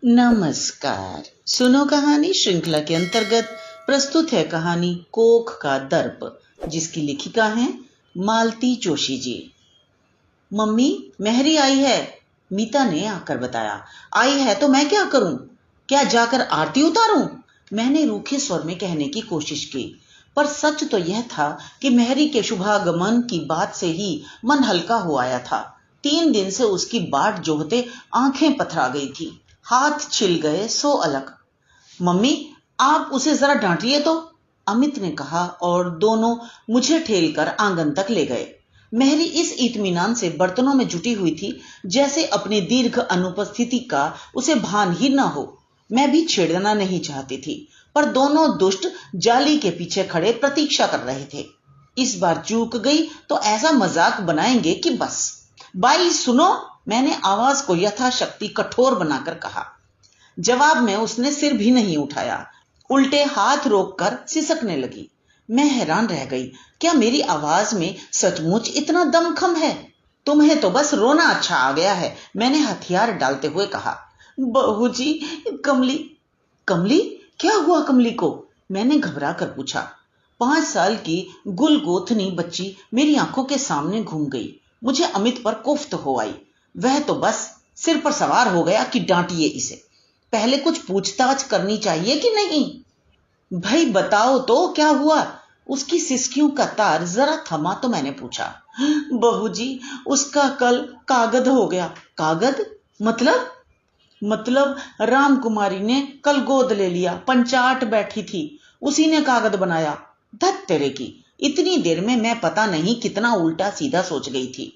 नमस्कार। सुनो कहानी श्रृंखला के अंतर्गत प्रस्तुत है कहानी कोख का दर्प, जिसकी लेखिका हैं मालती जोशी जी। मम्मी, मेहरी आई है, मीता ने आकर बताया। आई है तो मैं क्या करूं? क्या जाकर आरती उतारूं? मैंने रूखे स्वर में कहने की कोशिश की, पर सच तो यह था कि मेहरी के शुभागमन की बात से ही मन हल्का हो आया था। 3 दिन से उसकी बाट जोहते आंखें पथरा गई थी, हाथ छिल गए सो अलग। मम्मी, आप उसे जरा डांटिए तो, अमित ने कहा और दोनों मुझे ठेलकर आंगन तक ले गए। मेहरी इस इत्मीनान से बर्तनों में जुटी हुई थी जैसे अपनी दीर्घ अनुपस्थिति का उसे भान ही न हो। मैं भी छेड़ना नहीं चाहती थी, पर दोनों दुष्ट जाली के पीछे खड़े प्रतीक्षा कर रहे थे। इस बार चूक गई तो ऐसा मजाक बनाएंगे कि बस। बाई सुनो, मैंने आवाज को यथाशक्ति कठोर बनाकर कहा। जवाब में उसने सिर भी नहीं उठाया, उल्टे हाथ रोककर सिसकने लगी। मैं हैरान रह गई, क्या मेरी आवाज में सचमुच इतना दमखम है? तुम्हें तो बस रोना अच्छा आ गया है, मैंने हथियार डालते हुए कहा। बहू जी, कमली। कमली? क्या हुआ कमली को? मैंने घबरा कर पूछा। 5 साल की गुलगोथनी बच्ची मेरी आंखों के सामने घूम गई। मुझे अमित पर कोफ्त हो आई। वह तो बस सिर पर सवार हो गया कि डांटिए इसे। पहले कुछ पूछताछ करनी चाहिए कि नहीं? भाई बताओ तो क्या हुआ? उसकी सिसकियों का तार जरा थमा तो मैंने पूछा। बहू जी, उसका कल कागद हो गया। कागद? मतलब राम कुमारी ने कल गोद ले लिया। पंचाट बैठी थी, उसी ने कागद बनाया। धत तेरे की, इतनी देर में मैं पता नहीं कितना उल्टा सीधा सोच गई थी।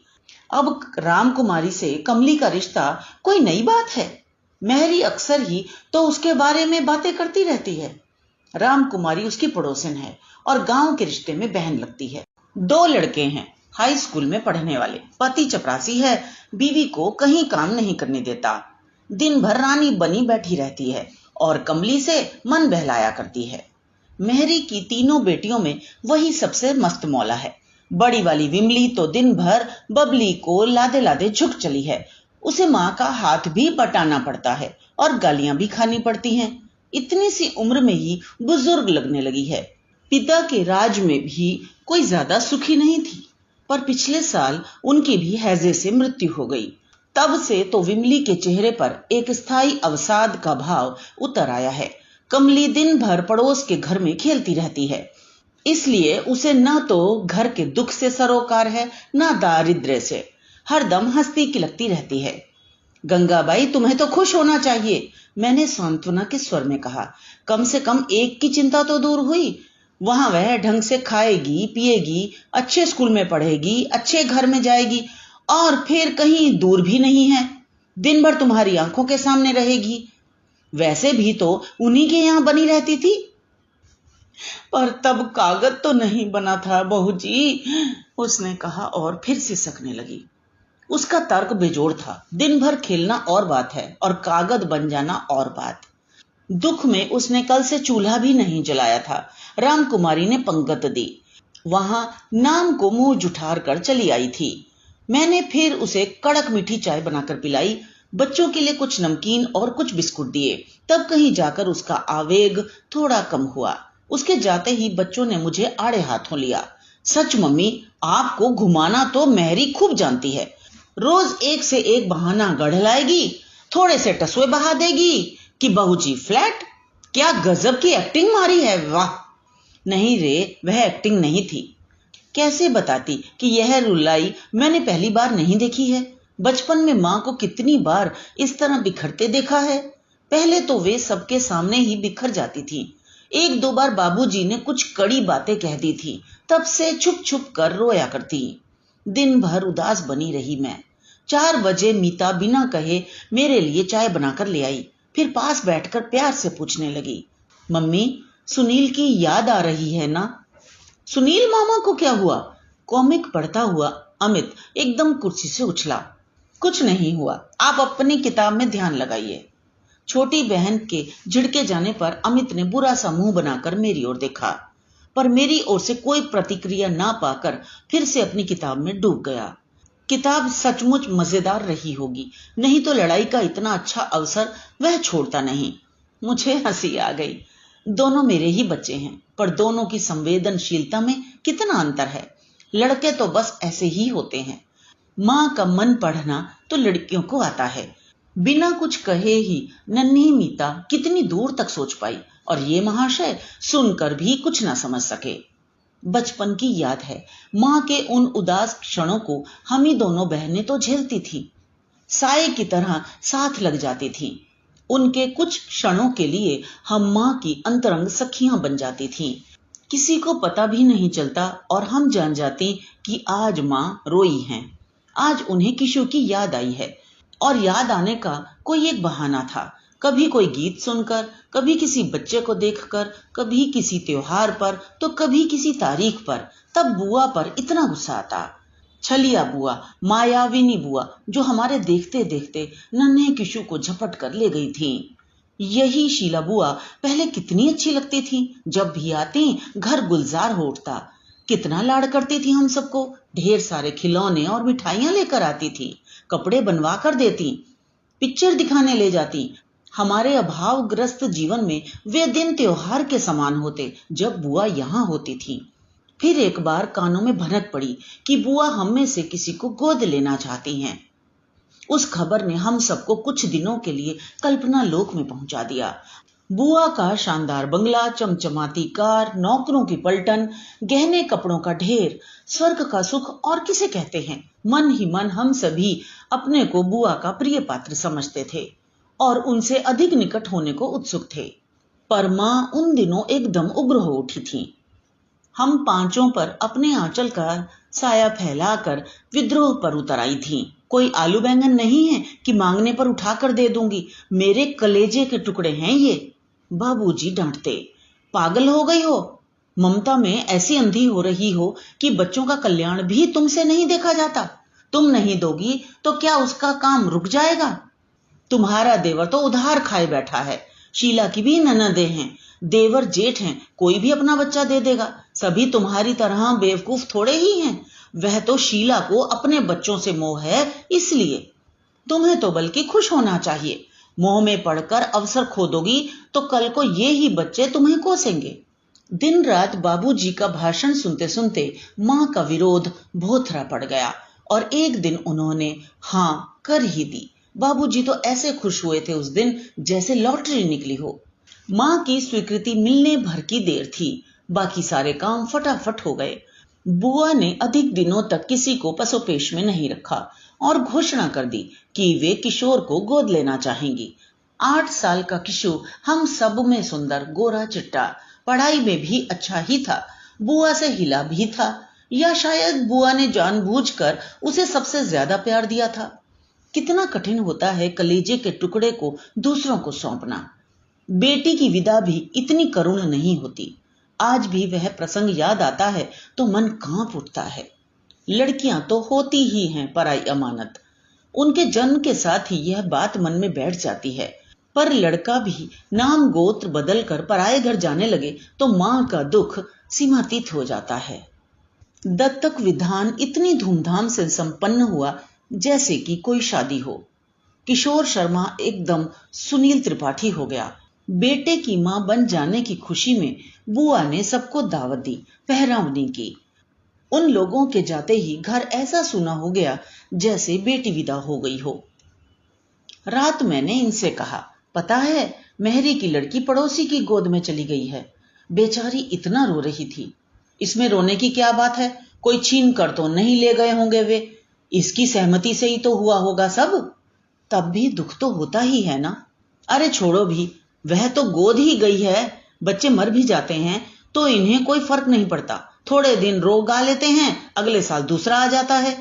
अब राम कुमारी से कमली का रिश्ता कोई नई बात है? मेहरी अक्सर ही तो उसके बारे में बातें करती रहती है। राम कुमारी उसकी पड़ोसन है और गांव के रिश्ते में बहन लगती है। 2 लड़के हैं, हाई स्कूल में पढ़ने वाले। पति चपरासी है, बीवी को कहीं काम नहीं करने देता। दिन भर रानी बनी बैठी रहती है और कमली से मन बहलाया करती है। मेहरी की तीनों बेटियों में वही सबसे मस्त मौला है। बड़ी वाली विमली तो दिन भर बबली को लादे लादे झुक चली है। उसे माँ का हाथ भी बटाना पड़ता है और गालियां भी खानी पड़ती हैं। इतनी सी उम्र में ही बुजुर्ग लगने लगी है। पिता के राज में भी कोई ज्यादा सुखी नहीं थी, पर पिछले साल उनकी भी हैजे से मृत्यु हो गई। तब से तो विमली के चेहरे पर एक स्थायी अवसाद का भाव उतर आया है। कमली दिन भर पड़ोस के घर में खेलती रहती है, इसलिए उसे न तो घर के दुख से सरोकार है, न दारिद्र्य से। हरदम हंसती खिलखती रहती है। गंगाबाई, तुम्हें तो खुश होना चाहिए, मैंने सांत्वना के स्वर में कहा। कम से कम एक की चिंता तो दूर हुई। वहां वह ढंग से खाएगी पिएगी, अच्छे स्कूल में पढ़ेगी, अच्छे घर में जाएगी और फिर कहीं दूर भी नहीं है। दिन भर तुम्हारी आंखों के सामने रहेगी। वैसे भी तो उन्हीं के यहां बनी रहती थी। पर तब कागज तो नहीं बना था बहू जी, उसने कहा और फिर सिसकने लगी। उसका तर्क बेजोड़ था। दिन भर खेलना और बात है और कागज बन जाना और बात। दुख में उसने कल से चूल्हा भी नहीं जलाया था। राम कुमारी ने पंगत दी, वहां नाम को मुंह जुठार कर चली आई थी। मैंने फिर उसे कड़क मीठी चाय बनाकर पिलाई, बच्चों के लिए कुछ नमकीन और कुछ बिस्कुट दिए। तब कहीं जाकर उसका आवेग थोड़ा कम हुआ। उसके जाते ही बच्चों ने मुझे आड़े हाथों लिया। सच मम्मी, आपको घुमाना तो मेहरी खूब जानती है। रोज एक से एक बहाना गढ़ लाएगी, थोड़े से टसवे बहा देगी कि बहू जी फ्लैट। क्या गजब की एक्टिंग मारी है, वाह! नहीं रे, वह एक्टिंग नहीं थी। कैसे बताती कि यह रुलाई मैंने पहली बार नहीं देखी है। बचपन में माँ को कितनी बार इस तरह बिखरते देखा है। पहले तो वे सबके सामने ही बिखर जाती थी। 1-2 बार बाबूजी ने कुछ कड़ी बातें कह दी थी, तब से छुप छुप कर रोया करती। दिन भर उदास बनी रही मैं। 4 बजे मीता बिना कहे मेरे लिए चाय बनाकर ले आई, फिर पास बैठकर प्यार से पूछने लगी, मम्मी, सुनील की याद आ रही है ना? सुनील मामा को क्या हुआ? कॉमिक पढ़ता हुआ अमित एकदम कुर्सी से उछला। कुछ नहीं हुआ, आप अपनी किताब में ध्यान लगाइए। छोटी बहन के झिड़के जाने पर अमित ने बुरा सा मुंह बनाकर मेरी ओर देखा, पर मेरी ओर से कोई प्रतिक्रिया ना पाकर फिर से अपनी किताब में डूब गया। किताब सचमुच मजेदार रही होगी, नहीं तो लड़ाई का इतना अच्छा अवसर वह छोड़ता नहीं। मुझे हंसी आ गई। दोनों मेरे ही बच्चे हैं, पर दोनों की संवेदनशीलता में कितना अंतर है। लड़के तो बस ऐसे ही होते हैं। माँ का मन पढ़ना तो लड़कियों को आता है। बिना कुछ कहे ही नन्ही मीता कितनी दूर तक सोच पाई, और ये महाशय सुनकर भी कुछ ना समझ सके। बचपन की याद है, माँ के उन उदास क्षणों को हम ही दोनों बहनें तो झेलती थी, साए की तरह साथ लग जाती थी। उनके कुछ क्षणों के लिए हम माँ की अंतरंग सखियां बन जाती थीं। किसी को पता भी नहीं चलता और हम जान जाती कि आज माँ रोई हैं, आज उन्हें किशोर की याद आई है। और याद आने का कोई एक बहाना था, कभी कोई गीत सुनकर, कभी किसी बच्चे को देखकर, कभी किसी त्योहार पर, तो कभी किसी तारीख पर। तब बुआ पर इतना गुस्सा आता। छलिया बुआ, मायाविनी बुआ, जो हमारे देखते देखते नन्हे किशु को झपट कर ले गई थी। यही शीला बुआ पहले कितनी अच्छी लगती थी, जब भी आती घर गुलजार हो उठता। कितना लाड़ करती थी हम सबको, ढेर सारे खिलौने और मिठाइयां लेकर आती थी, कपड़े बनवा कर देती, पिक्चर दिखाने ले जाती। हमारे अभावग्रस्त जीवन में वे दिन त्योहार के समान होते जब बुआ यहाँ होती थी। फिर एक बार कानों में भनक पड़ी कि बुआ हम में से किसी को गोद लेना चाहती हैं। उस खबर ने हम सबको कुछ दिनों के लिए कल्पना लोक में पहुंचा दिया। बुआ का शानदार बंगला, चमचमाती कार, नौकरों की पलटन, गहने कपड़ों का ढेर, स्वर्ग का सुख और किसे कहते हैं। मन ही मन हम सभी अपने को बुआ का प्रिय पात्र समझते थे और उनसे अधिक निकट होने को उत्सुक थे। पर माँ उन दिनों एकदम उग्र हो उठी थी। हम पांचों पर अपने आंचल का साया फैलाकर विद्रोह पर उतर आई थी। कोई आलू बैंगन नहीं है कि मांगने पर उठाकर दे दूंगी, मेरे कलेजे के टुकड़े हैं ये। बाबूजी डांटते, पागल हो गई हो, ममता में ऐसी अंधी हो रही हो कि बच्चों का कल्याण भी तुमसे नहीं देखा जाता। तुम नहीं दोगी तो क्या उसका काम रुक जाएगा? तुम्हारा देवर तो उधार खाए बैठा है, शीला की भी ननदें हैं, देवर जेठ हैं, कोई भी अपना बच्चा दे देगा। सभी तुम्हारी तरह बेवकूफ थोड़े ही हैं। वह तो शीला को अपने बच्चों से मोह है, इसलिए तुम्हें तो बल्कि खुश होना चाहिए। मोह में पड़कर अवसर खो दोगी तो कल को ये ही बच्चे तुम्हें कोसेंगे। दिन रात बाबूजी का भाषण सुनते सुनते माँ का विरोध भोथरा पड़ गया और एक दिन उन्होंने हाँ कर ही दी। बाबूजी तो ऐसे खुश हुए थे उस दिन जैसे लॉटरी निकली हो। माँ की स्वीकृति मिलने भर की देर थी, बाकी सारे काम फटाफट हो गए। बुआ ने अधिक दिनों तक किसी को पसोपेश में नहीं रखा और घोषणा कर दी कि वे किशोर को गोद लेना चाहेंगी। 8 साल का किशोर हम सब में सुंदर, गोरा चिट्टा, पढ़ाई में भी अच्छा ही था, बुआ से हिला भी था, या शायद बुआ ने जानबूझकर उसे सबसे ज्यादा प्यार दिया था। कितना कठिन होता है कलेजे के टुकड़े को दूसरों को सौंपना। बेटी की विदा भी इतनी करुण नहीं होती। आज भी वह प्रसंग याद आता है तो मन कांप उठता है। लड़कियां तो होती ही हैं पराई अमानत, उनके जन्म के साथ ही यह बात मन में बैठ जाती है। पर लड़का भी नाम गोत्र बदलकर पराए घर जाने लगे तो मां का दुख सीमातीत हो जाता है। दत्तक विधान इतनी धूमधाम से संपन्न हुआ जैसे कि कोई शादी हो। किशोर शर्मा एकदम सुनील त्रिपाठी हो गया। बेटे की मां बन जाने की खुशी में बुआ ने सबको दावत दी, पहरावनी की। उन लोगों के जाते ही घर ऐसा सूना हो गया जैसे बेटी विदा हो गई हो। रात मैंने इनसे कहा, पता है मेहरी की लड़की पड़ोसी की गोद में चली गई है। बेचारी इतना रो रही थी। इसमें रोने की क्या बात है, कोई छीन कर तो नहीं ले गए होंगे वे, इसकी सहमति से ही तो हुआ होगा सब। तब भी दुख तो होता ही है ना। अरे छोड़ो भी, वह तो गोद ही गई है, बच्चे मर भी जाते हैं तो इन्हें कोई फर्क नहीं पड़ता, थोड़े दिन रोग गा लेते हैं, अगले साल दूसरा आ जाता है।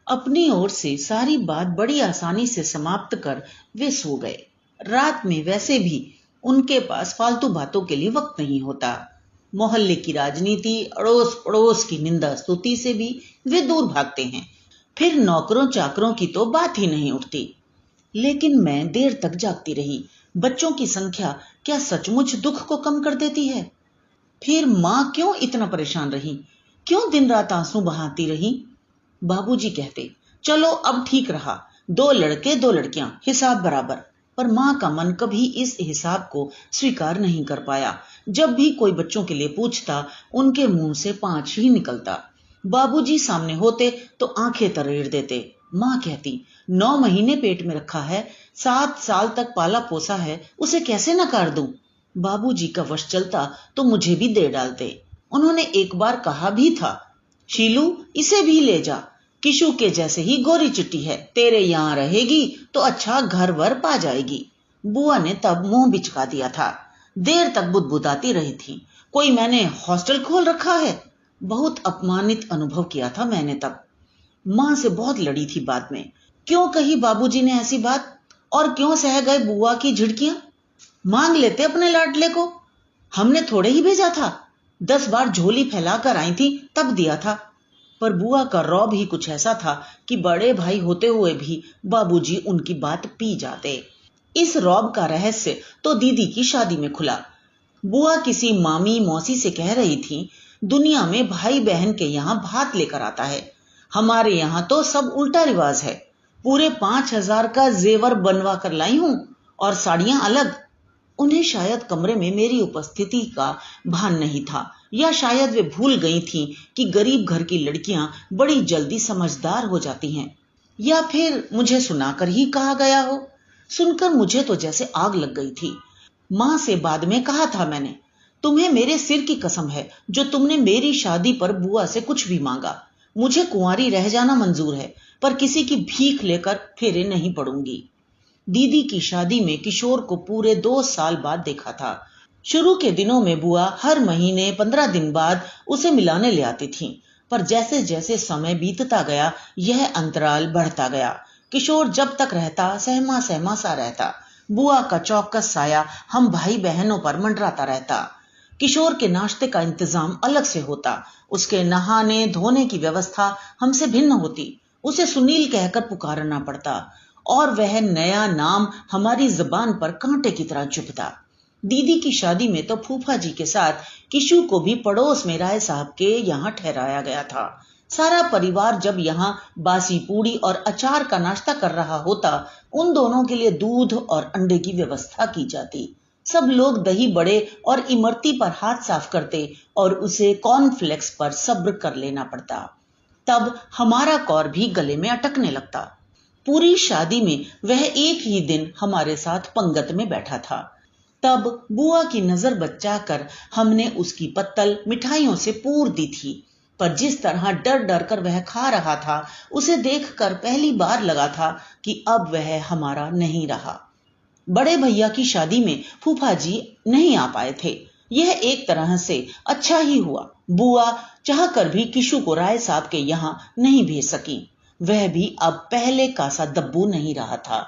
अपनी ओर से सारी बात बड़ी आसानी से समाप्त कर वे सो गए। रात में वैसे भी उनके पास फालतू बातों के लिए वक्त नहीं होता। मोहल्ले की राजनीति, अड़ोस पड़ोस की निंदा स्तुति से भी वे दूर भागते हैं। फिर नौकरों चाकरों की तो बात ही नहीं उठती। लेकिन मैं देर तक जागती रही। बच्चों की संख्या क्या सचमुच दुख को कम कर देती है? फिर मां क्यों इतना परेशान रही, क्यों दिन रात आंसू बहाती रही? बाबूजी कहते, चलो अब ठीक रहा, 2 लड़के 2 लड़कियां, हिसाब बराबर। पर माँ का मन कभी इस हिसाब को स्वीकार नहीं कर पाया। जब भी कोई बच्चों के लिए पूछता, उनके मुंह से 5 ही निकलता। बाबूजी सामने होते तो आंखें तरेड़ देते। माँ कहती, 9 महीने पेट में रखा है, 7 साल तक पाला पोसा है, उसे कैसे नकार दूं? बाबूजी का वश चलता तो मुझे भी दे डालते। उन्होंने एक बार कहा भी था, शीलू इसे भी ले जा, किशु के जैसे ही गोरी चिट्टी है, तेरे यहां रहेगी तो अच्छा घर वर पा जाएगी। बुआ ने तब मुंह बिचका दिया था। देर तक बुदबुदाती रही थी, कोई मैंने हॉस्टल खोल रखा है? बहुत अपमानित अनुभव किया था मैंने तब। मां से बहुत लड़ी थी बाद में। क्यों कही बाबूजी ने ऐसी बात, और क्यों सह गए बुआ की झिड़कियां? मांग लेते अपने लाडले को, हमने थोड़े ही भेजा था। 10 बार झोली फैलाकर आई थी तब दिया था। पर बुआ का रौब ही कुछ ऐसा था कि बड़े भाई होते हुए भी बाबूजी उनकी बात पी जाते। इस रौब का रहस्य तो दीदी की शादी में खुला। बुआ किसी मामी मौसी से कह रही थी, दुनिया में भाई बहन के यहाँ भात लेकर आता है, हमारे यहाँ तो सब उल्टा रिवाज है। पूरे 5,000 का जेवर बनवा कर लाई हूं, और साड़ियां अलग। उन्हें शायद कमरे में मेरी उपस्थिति का भान नहीं था, या शायद वे भूल गई थीं कि गरीब घर की लड़कियां बड़ी जल्दी समझदार हो जाती हैं, या फिर मुझे सुनाकर ही कहा गया हो। सुनकर मुझे तो जैसे आग लग गई थी। मां से बाद में कहा था मैंने, तुम्हें मेरे सिर की कसम है जो तुमने मेरी शादी पर बुआ से कुछ भी मांगा। मुझे कुंवारी रह जाना मंजूर है, पर किसी की भीख लेकर फेरे नहीं पड़ूंगी। दीदी की शादी में किशोर को पूरे 2 साल बाद देखा था। शुरू के दिनों में बुआ हर महीने 15 दिन बाद उसे मिलाने ले आती थी, पर जैसे जैसे समय बीतता गया यह अंतराल बढ़ता गया। किशोर जब तक रहता सहमा सहमा सा रहता। बुआ का चौकस साया हम भाई बहनों पर मंडराता रहता। किशोर के नाश्ते का इंतजाम अलग से होता, उसके नहाने धोने की व्यवस्था हमसे भिन्न होती। उसे सुनील कहकर पुकारना पड़ता, और वह नया नाम हमारी जुबान पर कांटे की तरह चुभता। दीदी की शादी में तो फूफा जी के साथ किशु को भी पड़ोस में राय साहब के यहाँ ठहराया गया था। सारा परिवार जब यहाँ बासी पूड़ी और अचार का नाश्ता कर रहा होता, उन दोनों के लिए दूध और अंडे की व्यवस्था की जाती। सब लोग दही बड़े और इमरती पर हाथ साफ करते, और उसे कॉर्नफ्लेक्स पर सब्र कर लेना पड़ता। तब हमारा कौर भी गले में अटकने लगता। पूरी शादी में वह एक ही दिन हमारे साथ पंगत में बैठा था। तब बुआ की नजर बचाकर हमने उसकी पत्तल मिठाइयों से पूर दी थी, पर जिस तरह डर डर कर वह खा रहा था, उसे देखकर पहली बार लगा था कि अब वह हमारा नहीं रहा। बड़े भैया की शादी में फूफा जी नहीं आ पाए थे। यह एक तरह से अच्छा ही हुआ। बुआ चाहकर भी किशु को राय साहब के यहाँ नहीं भेज सकी। वह भी अब पहले का सा दब्बू नहीं रहा था।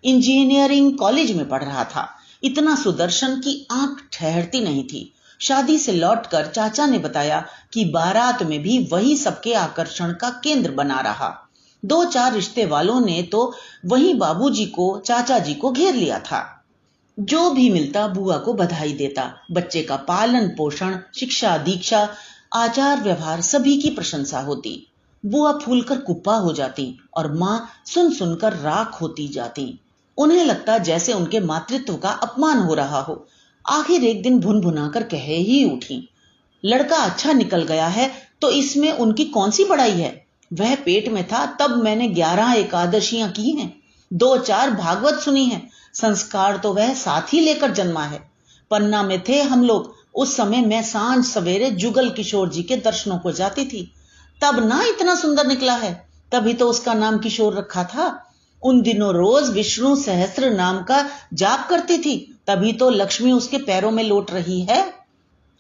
इंजीनियरिंग कॉलेज में पढ़ रहा था। इतना सुदर्शन की आंख ठहरती नहीं थी। शादी से लौटकर चाचा ने बताया कि बारात में भी वही सबके आकर्षण का केंद्र बना रहा। 2-4 रिश्ते वालों ने तो वहीं बाबूजी को चाचा जी को घेर लिया था। जो भी मिलता बुआ को बधाई देता। बच्चे का पालन पोषण, शिक्षा दीक्षा, आचार व्यवहार सभी की प्रशंसा होती। बुआ फूलकर कुप्पा हो जाती और मां सुन सुनकर राख होती जाती। उन्हें लगता जैसे उनके मातृत्व का अपमान हो रहा हो। आखिर एक दिन भुनभुनाकर कह ही उठी, लड़का अच्छा निकल गया है तो इसमें उनकी कौन सी बड़ाई है। वह पेट में था तब मैंने 11 एकादशियां की हैं, 2-4 भागवत सुनी है। संस्कार तो वह साथ ही लेकर जन्मा है। पन्ना में थे हम लोग, उस समय मैं सांझ सवेरे जुगल किशोर जी के दर्शनों को जाती थी। तब ना इतना सुंदर निकला है, तभी तो उसका नाम किशोर रखा था। उन दिनों रोज विष्णु सहस्त्र नाम का जाप करती थी, तभी तो लक्ष्मी उसके पैरों में लौट रही है।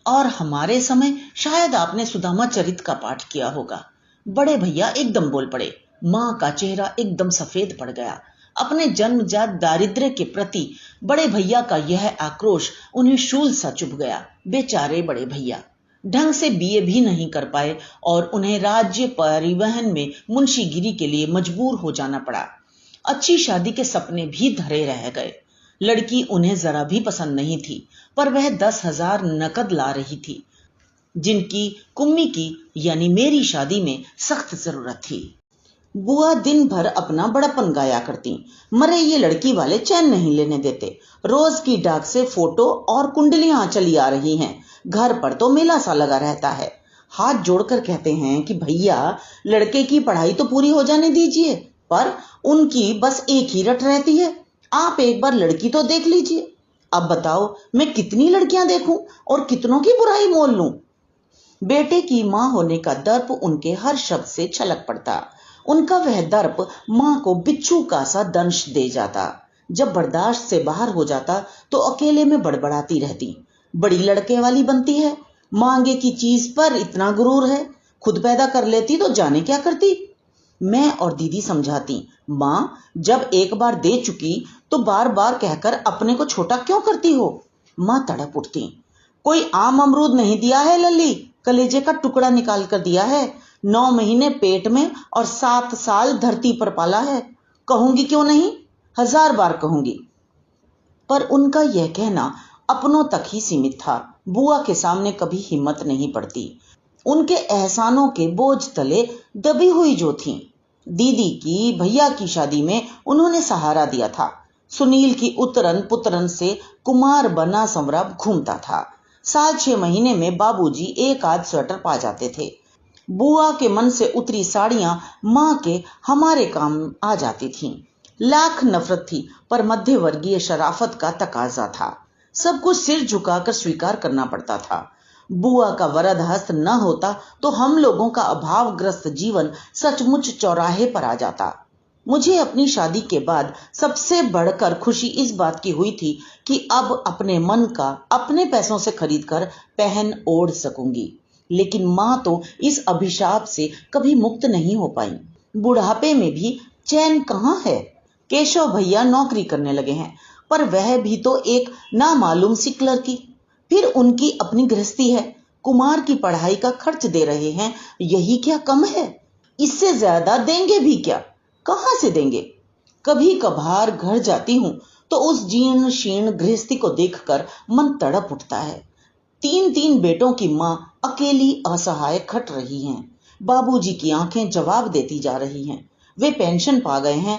और हमारे समय शायद आपने सुदामा चरित का पाठ किया होगा। बड़े भैया एकदम बोल पड़े। मां का चेहरा एकदम सफेद पड़ गया। अपने जन्मजात दारिद्र्य के प्रति बड़े भैया का यह आक्रोश उन्हें शूल सा चुभ गया। बेचारे बड़े भैया ढंग से बीए भी नहीं कर पाए और उन्हें राज्य परिवहन में मुंशीगिरी के लिए मजबूर हो जाना पड़ा। अच्छी शादी के सपने भी धरे रह गए। लड़की उन्हें जरा भी पसंद नहीं थी, पर वह 10,000 नकद ला रही थी, जिनकी कुम्मी की यानी मेरी शादी में सख्त जरूरत थी। बुआ दिन भर अपना बड़प्पन गाया करती। मरे ये लड़की वाले चैन नहीं लेने देते। रोज की डाक से फोटो और कुंडलियां चली आ रही हैं। घर पर तो मेला सा लगा रहता है। हाथ जोड़कर कहते हैं कि भैया लड़के की पढ़ाई तो पूरी हो जाने दीजिए, पर उनकी बस एक ही रट रहती है, आप एक बार लड़की तो देख लीजिए। अब बताओ मैं कितनी लड़कियां देखूं और कितनों की बुराई मोल लूं। बेटे की मां होने का दर्प उनके हर शब्द से छलक पड़ता। उनका वह दर्प मां को बिच्छू का सा दंश दे जाता। जब बर्दाश्त से बाहर हो जाता तो अकेले में बड़बड़ाती रहती। बड़ी लड़के वाली बनती है, मांगे की चीज पर इतना गुरूर है, खुद पैदा कर लेती तो जाने क्या करती। मैं और दीदी समझाती, मां जब एक बार दे चुकी तो बार बार कहकर अपने को छोटा क्यों करती हो। मां तड़प उठती, कोई आम अमरूद नहीं दिया है लल्ली, कलेजे का टुकड़ा निकाल कर दिया है। 9 महीने पेट में और 7 साल धरती पर पाला है। कहूंगी क्यों नहीं, 1000 बार कहूंगी। पर उनका यह कहना अपनों तक ही सीमित था। बुआ के सामने कभी हिम्मत नहीं पड़ती। उनके एहसानों के बोझ तले दबी हुई जो थी। दीदी की भैया की शादी में उन्होंने सहारा दिया था। सुनील की उतरन पुतरन से कुमार बना संवरा घूमता था। साल 6 महीने में बाबूजी एक आध स्वेटर पा जाते थे। बुआ के मन से उतरी साड़ियां मां के हमारे काम आ जाती थीं। लाख नफरत थी, पर मध्य वर्गीय शराफत का तकाजा था। सब कुछ सिर झुकाकर स्वीकार करना पड़ता था। बुआ का वरद हस्त न होता तो हम लोगों का अभावग्रस्त जीवन सचमुच चौराहे पर आ जाता। मुझे अपनी शादी के बाद सबसे बढ़कर खुशी इस बात की हुई थी कि अब अपने मन का अपने पैसों से खरीदकर पहन ओढ़ सकूंगी। लेकिन मां तो इस अभिशाप से कभी मुक्त नहीं हो पाई। बुढ़ापे में भी चैन कहाँ है। केशव भैया नौकरी करने लगे हैं, पर वह भी तो एक नामालूम सी क्लर्की। फिर उनकी अपनी गृहस्थी है। कुमार की पढ़ाई का खर्च दे रहे हैं, यही क्या कम है। इससे ज्यादा देंगे भी क्या, कहां से देंगे। कभी कभार घर जाती हूं तो उस जीर्ण शीर्ण गृहस्थी को देखकर मन तड़प उठता है। 3 बेटों की मां अकेली असहाय खट रही हैं। बाबूजी की आंखें जवाब देती जा रही हैं। वे पेंशन पा गए हैं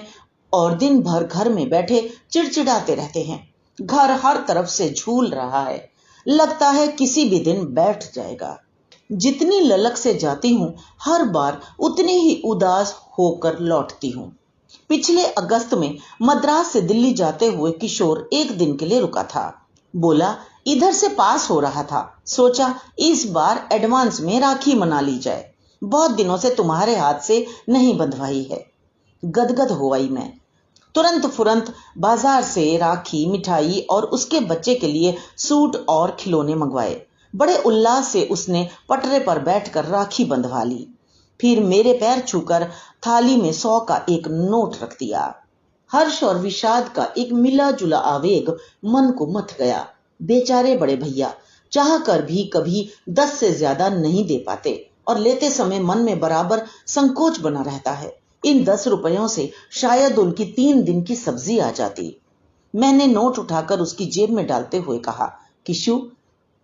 और दिन भर घर में बैठे चिड़चिड़ाते रहते हैं। घर हर तरफ से झूल रहा है, लगता है किसी भी दिन बैठ जाएगा। जितनी ललक से जाती हूं, हर बार उतनी ही उदास होकर लौटती हूं। पिछले अगस्त में मद्रास से दिल्ली जाते हुए किशोर एक दिन के लिए रुका था। बोला इधर से पास हो रहा था, सोचा इस बार एडवांस में राखी मना ली जाए। बहुत दिनों से तुम्हारे हाथ से नहीं बंधवाई है। गदगद हो गई मैं। तुरंत फुरंत बाजार से राखी, मिठाई और उसके बच्चे के लिए सूट और खिलौने मंगवाए। बड़े उल्लास से उसने पटरे पर बैठकर राखी बंधवा ली। फिर मेरे पैर छूकर थाली में 100 का एक नोट रख दिया। हर्ष और विषाद का एक मिला जुला आवेग मन को मथ गया। बेचारे बड़े भैया चाह कर भी कभी 10 से ज्यादा नहीं दे पाते और लेते समय मन में बराबर संकोच बना रहता है। इन 10 रुपयों से शायद उनकी 3 दिन की सब्जी आ जाती। मैंने नोट उठाकर उसकी जेब में डालते हुए कहा, किशु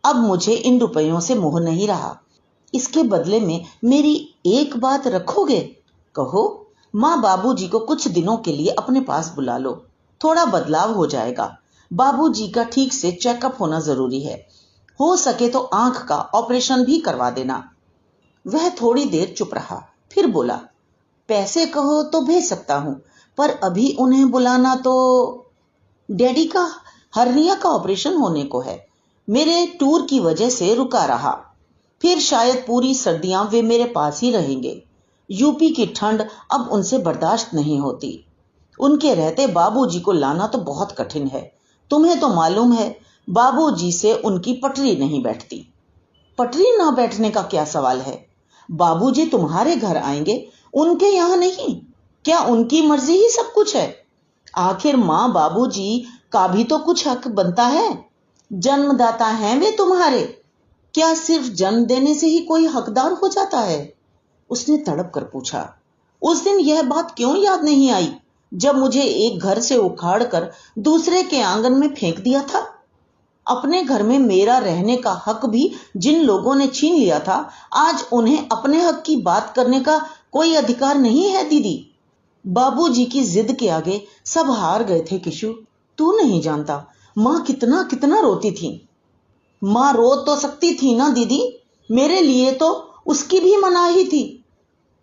अब मुझे इन रुपयों से मोह नहीं रहा। इसके बदले में मेरी एक बात रखोगे? कहो। माँ बाबूजी को कुछ दिनों के लिए अपने पास बुला लो, थोड़ा बदलाव हो जाएगा। बाबूजी का ठीक से चेकअप होना जरूरी है। हो सके तो आंख का ऑपरेशन भी करवा देना। वह थोड़ी देर चुप रहा, फिर बोला, पैसे कहो तो भेज सकता हूं, पर अभी उन्हें बुलाना तो। डैडी का हर्निया का ऑपरेशन होने को है। मेरे टूर की वजह से रुका रहा। फिर शायद पूरी सर्दियां वे मेरे पास ही रहेंगे। यूपी की ठंड अब उनसे बर्दाश्त नहीं होती। उनके रहते बाबूजी को लाना तो बहुत कठिन है। तुम्हें तो मालूम है बाबूजी से उनकी पटरी नहीं बैठती। पटरी ना बैठने का क्या सवाल है। बाबूजी तुम्हारे घर आएंगे, उनके यहां नहीं। क्या उनकी मर्जी ही सब कुछ है? आखिर माँ बाबूजी का भी तो कुछ हक बनता है। जन्मदाता हैं वे तुम्हारे। क्या सिर्फ जन्म देने से ही कोई हकदार हो जाता है? उसने तड़प कर पूछा। उस दिन यह बात क्यों याद नहीं आई जब मुझे एक घर से उखाड़ कर दूसरे के आंगन में फेंक दिया था? अपने घर में मेरा रहने का हक भी जिन लोगों ने छीन लिया था, आज उन्हें अपने हक की बात करने का कोई अधिकार नहीं है दीदी। बाबूजी की जिद के आगे सब हार गए थे। किशु, तू नहीं जानता माँ कितना कितना रोती थी। माँ रो तो सकती थी ना दीदी, मेरे लिए तो उसकी भी मनाही थी।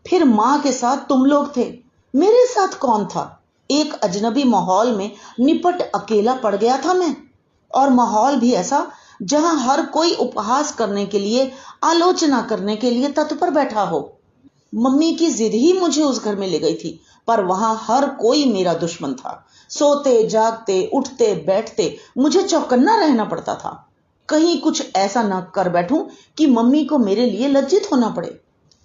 फिर माँ के साथ तुम लोग थे, मेरे साथ कौन था? एक अजनबी माहौल में निपट अकेला पड़ गया था मैं, और माहौल भी ऐसा जहां हर कोई उपहास करने के लिए, आलोचना करने के लिए तत्पर बैठा हो। मम्मी की जिद ही मुझे उस घर में ले गई थी, पर वहां हर कोई मेरा दुश्मन था। सोते जागते उठते बैठते मुझे चौकन्ना रहना पड़ता था, कहीं कुछ ऐसा न कर बैठूं कि मम्मी को मेरे लिए लज्जित होना पड़े।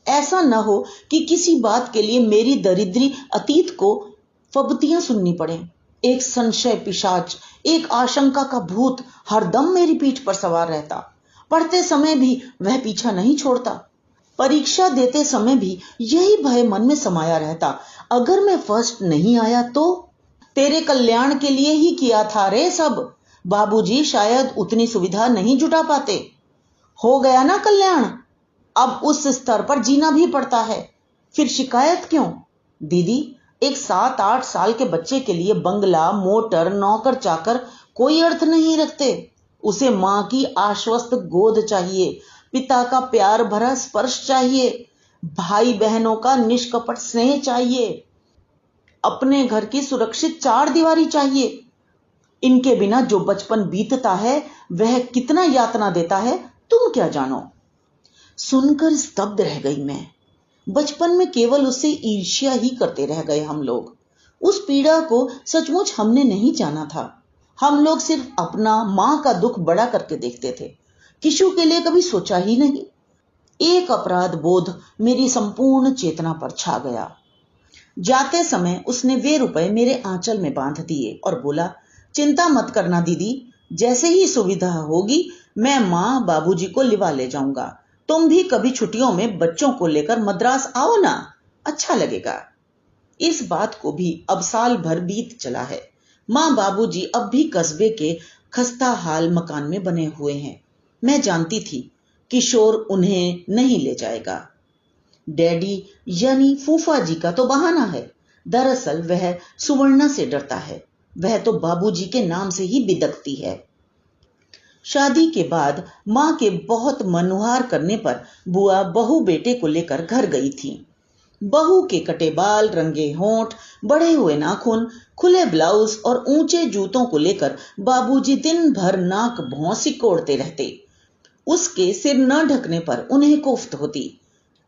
ऐसा न हो कि किसी बात के लिए मेरी दरिद्री अतीत को फबतियां सुननी पड़े। एक संशय पिशाच, एक आशंका का भूत हरदम मेरी पीठ पर सवार रहता। पढ़ते समय भी वह पीछा नहीं छोड़ता। परीक्षा देते समय भी यही भय मन में समाया रहता, अगर मैं फर्स्ट नहीं आया तो? तेरे कल्याण के लिए ही किया था रे सब। बाबूजी शायद उतनी सुविधा नहीं जुटा पाते। हो गया ना कल्याण, अब उस स्तर पर जीना भी पड़ता है, फिर शिकायत क्यों? दीदी, एक 7-8 साल के बच्चे के लिए बंगला, मोटर, नौकर चाकर कोई अर्थ नहीं रखते। उसे मां की आश्वस्त गोद चाहिए, पिता का प्यार भरा स्पर्श चाहिए, भाई बहनों का निष्कपट स्नेह चाहिए, अपने घर की सुरक्षित चार दीवारी चाहिए। इनके बिना जो बचपन बीतता है वह कितना यातना देता है तुम क्या जानो। सुनकर स्तब्ध रह गई मैं। बचपन में केवल उससे ईर्ष्या ही करते रह गए हम लोग। उस पीड़ा को सचमुच हमने नहीं जाना था। हम लोग सिर्फ अपना, मां का दुख बड़ा करके देखते थे। किशु के लिए कभी सोचा ही नहीं। एक अपराध बोध मेरी संपूर्ण चेतना पर छा गया। जाते समय उसने वे रुपए मेरे आंचल में बांध दिए और बोला, चिंता मत करना दीदी, जैसे ही सुविधा होगी मैं मां बाबूजी को लिवा ले जाऊंगा। तुम भी कभी छुट्टियों में बच्चों को लेकर मद्रास आओ ना, अच्छा लगेगा। इस बात को भी अब साल भर बीत चला है। मां बाबूजी अब भी कस्बे के खस्ता हाल मकान में बने हुए हैं। मैं जानती थी किशोर उन्हें नहीं ले जाएगा। डैडी यानी फूफा जी का तो बहाना है। दरअसल वह सुवर्णा से डरता है। वह तो बाबूजी के नाम से ही बिदकती है। शादी के बाद मां के बहुत मनुहार करने पर बुआ बहू बेटे को लेकर घर गई थी। बहू के कटे बाल, रंगे होंठ, बढ़े हुए नाखून, खुले ब्लाउज और ऊंचे जूतों को लेकर बाबूजी दिन भर नाक भौं सिकोड़ते रहते। उसके सिर न ढकने पर उन्हें कोफ्त होती।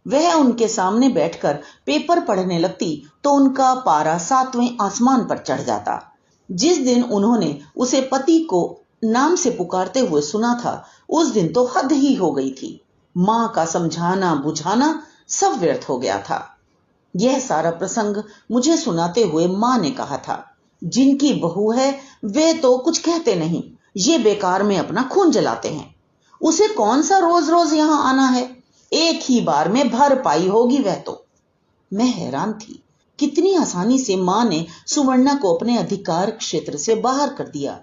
वह उनके सामने बैठकर पेपर पढ़ने लगती तो उनका पारा 7वें आसमान पर चढ़ जाता। जिस दिन उन्होंने उसे पति को नाम से पुकारते हुए सुना था, उस दिन तो हद ही हो गई थी। मां का समझाना बुझाना सब व्यर्थ हो गया था। यह सारा प्रसंग मुझे सुनाते हुए मां ने कहा था, जिनकी बहू है वे तो कुछ कहते नहीं, ये बेकार में अपना खून जलाते हैं। उसे कौन सा रोज रोज यहां आना है, एक ही बार में भर पाई होगी वह तो। मैं हैरान थी, कितनी आसानी से मां ने सुवर्णा को अपने अधिकार क्षेत्र से बाहर कर दिया।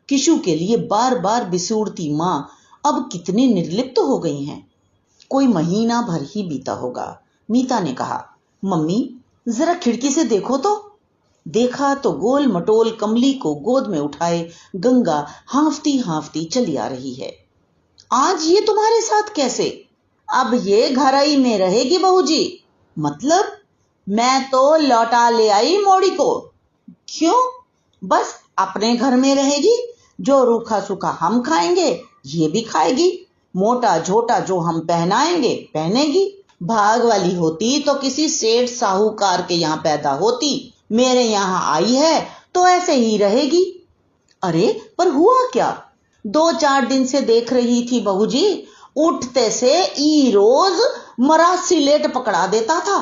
किशु के लिए बार बार बिसूरती मां अब कितनी निर्लिप्त हो गई हैं। कोई महीना भर ही बीता होगा। मीता ने कहा, मम्मी जरा खिड़की से देखो तो। देखा तो गोल मटोल कमली को गोद में उठाए गंगा हांफती हांफती चली आ रही है। आज ये तुम्हारे साथ कैसे? अब ये घर ही में रहेगी बहू जी। मतलब? मैं तो लौटा ले आई मोड़ी को। क्यों? बस अपने घर में रहेगी। जो रूखा सूखा हम खाएंगे ये भी खाएगी। मोटा झोटा जो हम पहनाएंगे पहनेगी। भाग वाली होती तो किसी सेठ साहूकार के यहाँ पैदा होती। मेरे यहाँ आई है तो ऐसे ही रहेगी। अरे पर हुआ क्या? 2-4 दिन से देख रही थी बहू जी, उठते से ई रोज मरा सिलेट पकड़ा देता था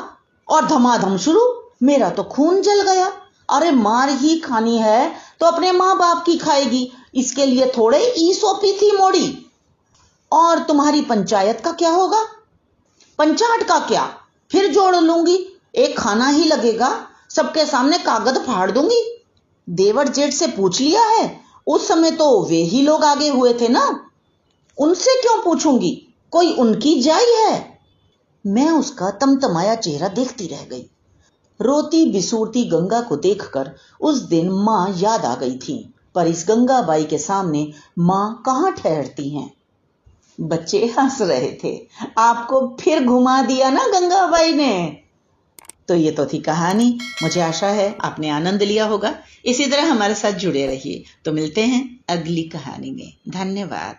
और धमाधम शुरू। मेरा तो खून जल गया। अरे मार ही खानी है तो अपने माँ बाप की खाएगी, इसके लिए थोड़े ई सौंपी थी मोड़ी। और तुम्हारी पंचायत का क्या होगा? पंचायत का क्या, फिर जोड़ लूंगी। एक खाना ही लगेगा, सबके सामने कागज फाड़ दूंगी। देवर जेठ से पूछ लिया है, उस समय तो वे ही लोग आगे हुए थे ना। उनसे क्यों पूछूंगी, कोई उनकी जाई है। मैं उसका तमतमाया चेहरा देखती रह गई। रोती बिसूरती गंगा को देखकर उस दिन माँ याद आ गई थी, पर इस गंगाबाई के सामने माँ कहाँ ठहरती हैं। बच्चे हंस रहे थे। आपको फिर घुमा दिया ना गंगाबाई ने। तो ये तो थी कहानी। मुझे आशा है आपने आनंद लिया होगा। इसी तरह हमारे साथ जुड़े रहिए। तो मिलते हैं अगली कहानी में। धन्यवाद।